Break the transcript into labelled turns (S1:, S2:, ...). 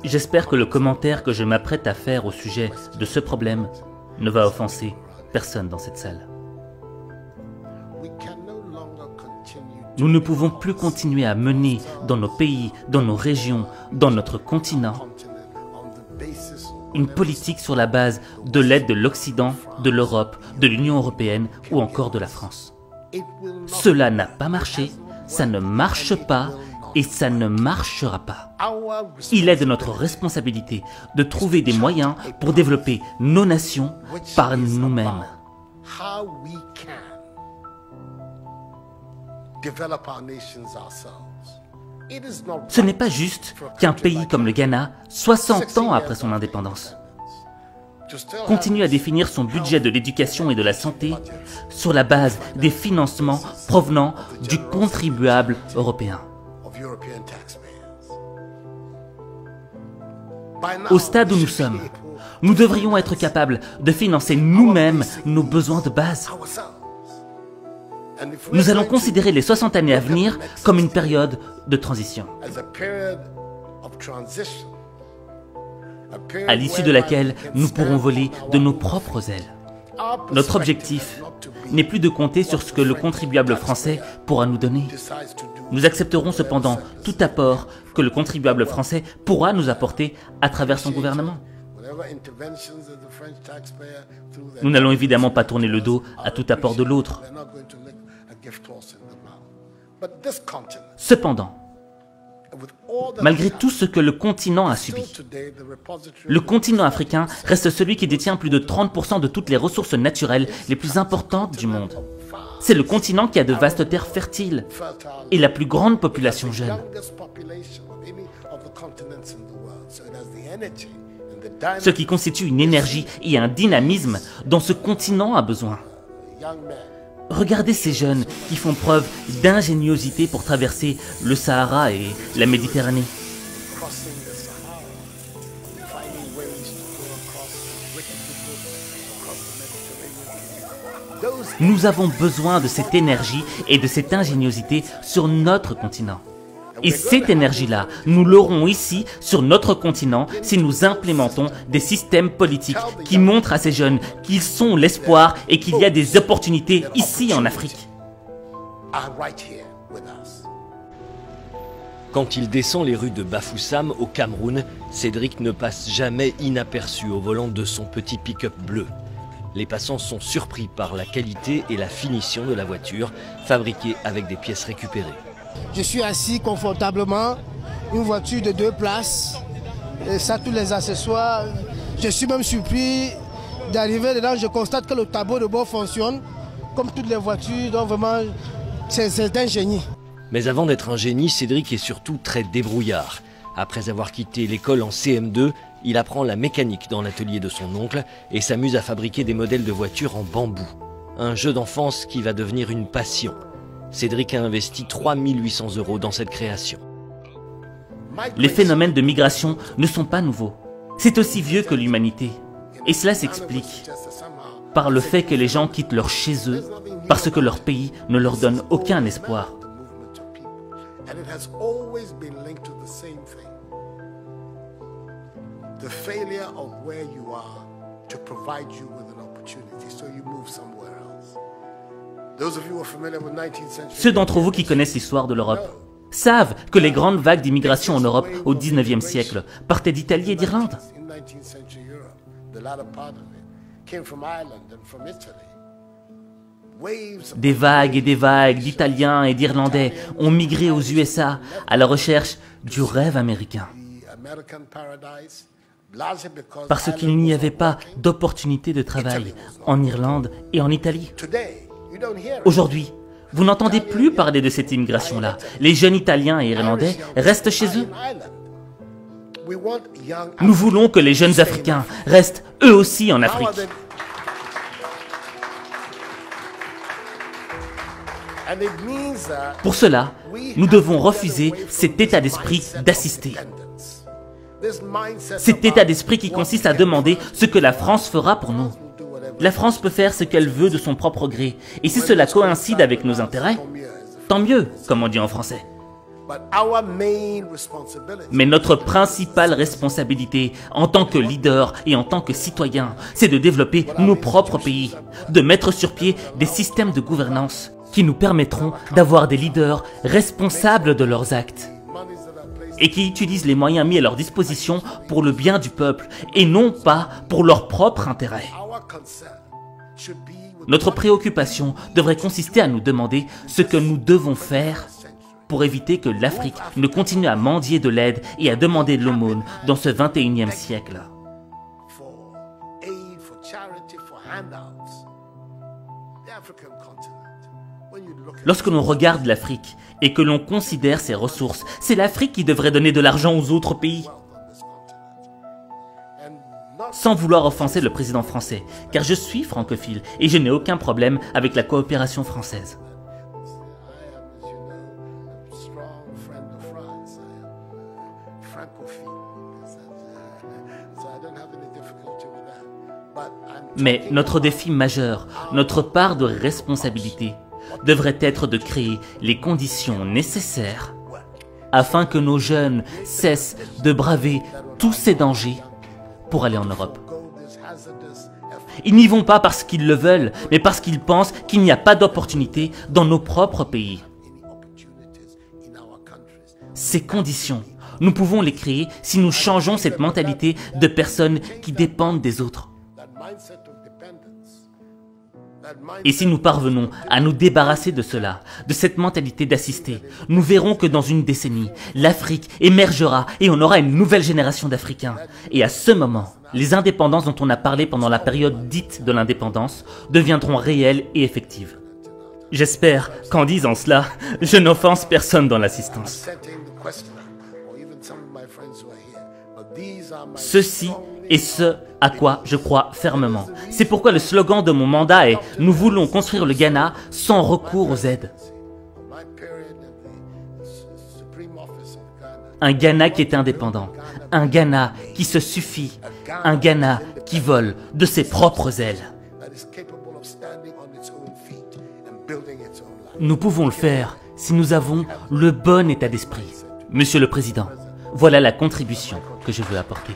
S1: J'espère que le commentaire que je m'apprête à faire au sujet de ce problème ne va offenser personne dans cette salle. Nous ne pouvons plus continuer à mener dans nos pays, dans nos régions, dans notre continent, une politique sur la base de l'aide de l'Occident, de l'Europe, de l'Union européenne ou encore de la France. Cela n'a pas marché, ça ne marche pas et ça ne marchera pas. Il est de notre responsabilité de trouver des moyens pour développer nos nations par nous-mêmes. Ce n'est pas juste qu'un pays comme le Ghana, 60 ans après son indépendance, continue à définir son budget de l'éducation et de la santé sur la base des financements provenant du contribuable européen. Au stade où nous sommes, nous devrions être capables de financer nous-mêmes nos besoins de base. Nous allons considérer les 60 années à venir comme une période de transition, à l'issue de laquelle nous pourrons voler de nos propres ailes. Notre objectif n'est plus de compter sur ce que le contribuable français pourra nous donner. Nous accepterons cependant tout apport que le contribuable français pourra nous apporter à travers son gouvernement. Nous n'allons évidemment pas tourner le dos à tout apport de l'autre. Cependant, malgré tout ce que le continent a subi, le continent africain reste celui qui détient plus de 30% de toutes les ressources naturelles les plus importantes du monde. C'est le continent qui a de vastes terres fertiles et la plus grande population jeune. Ce qui constitue une énergie et un dynamisme dont ce continent a besoin. Regardez ces jeunes qui font preuve d'ingéniosité pour traverser le Sahara et la Méditerranée. Nous avons besoin de cette énergie et de cette ingéniosité sur notre continent. Et cette énergie-là, nous l'aurons ici, sur notre continent, si nous implémentons des systèmes politiques qui montrent à ces jeunes qu'ils sont l'espoir et qu'il y a des opportunités ici en Afrique.
S2: Quand il descend les rues de Bafoussam au Cameroun, Cédric ne passe jamais inaperçu au volant de son petit pick-up bleu. Les passants sont surpris par la qualité et la finition de la voiture, fabriquée avec des pièces récupérées.
S3: Je suis assis confortablement, une voiture de 2 places, et ça, tous les accessoires. Je suis même surpris d'arriver dedans, je constate que le tableau de bord fonctionne, comme toutes les voitures, donc vraiment, c'est un génie.
S2: Mais avant d'être un génie, Cédric est surtout très débrouillard. Après avoir quitté l'école en CM2, il apprend la mécanique dans l'atelier de son oncle et s'amuse à fabriquer des modèles de voitures en bambou. Un jeu d'enfance qui va devenir une passion. Cédric a investi 3 800 € dans cette création.
S1: Les phénomènes de migration ne sont pas nouveaux. C'est aussi vieux que l'humanité. Et cela s'explique par le fait que les gens quittent leur chez eux parce que leur pays ne leur donne aucun espoir. Ceux d'entre vous qui connaissent l'histoire de l'Europe savent que les grandes vagues d'immigration en Europe au XIXe siècle partaient d'Italie et d'Irlande. Des vagues et des vagues d'Italiens et d'Irlandais ont migré aux USA à la recherche du rêve américain. Parce qu'il n'y avait pas d'opportunité de travail en Irlande et en Italie. Aujourd'hui, vous n'entendez plus parler de cette immigration-là. Les jeunes Italiens et Irlandais restent chez eux. Nous voulons que les jeunes Africains restent eux aussi en Afrique. Pour cela, nous devons refuser cet état d'esprit d'assister. Cet état d'esprit qui consiste à demander ce que la France fera pour nous. La France peut faire ce qu'elle veut de son propre gré, et si cela coïncide avec nos intérêts, tant mieux, comme on dit en français. Mais notre principale responsabilité en tant que leader et en tant que citoyen, c'est de développer nos propres pays, de mettre sur pied des systèmes de gouvernance qui nous permettront d'avoir des leaders responsables de leurs actes et qui utilisent les moyens mis à leur disposition pour le bien du peuple et non pas pour leur propre intérêt. Notre préoccupation devrait consister à nous demander ce que nous devons faire pour éviter que l'Afrique ne continue à mendier de l'aide et à demander de l'aumône dans ce 21e siècle. Lorsque l'on regarde l'Afrique et que l'on considère ses ressources, c'est l'Afrique qui devrait donner de l'argent aux autres pays. Sans vouloir offenser le président français, car je suis francophile et je n'ai aucun problème avec la coopération française. Mais notre défi majeur, notre part de responsabilité, devrait être de créer les conditions nécessaires afin que nos jeunes cessent de braver tous ces dangers pour aller en Europe. Ils n'y vont pas parce qu'ils le veulent, mais parce qu'ils pensent qu'il n'y a pas d'opportunité dans nos propres pays. Ces conditions, nous pouvons les créer si nous changeons cette mentalité de personnes qui dépendent des autres. Et si nous parvenons à nous débarrasser de cela, de cette mentalité d'assister, nous verrons que dans une décennie, l'Afrique émergera et on aura une nouvelle génération d'Africains. Et à ce moment, les indépendances dont on a parlé pendant la période dite de l'indépendance deviendront réelles et effectives. J'espère qu'en disant cela, je n'offense personne dans l'assistance. Ceci est ce à quoi je crois fermement. C'est pourquoi le slogan de mon mandat est « Nous voulons construire le Ghana sans recours aux aides ». Un Ghana qui est indépendant, un Ghana qui se suffit, un Ghana qui vole de ses propres ailes. Nous pouvons le faire si nous avons le bon état d'esprit. Monsieur le Président, voilà la contribution que je veux apporter.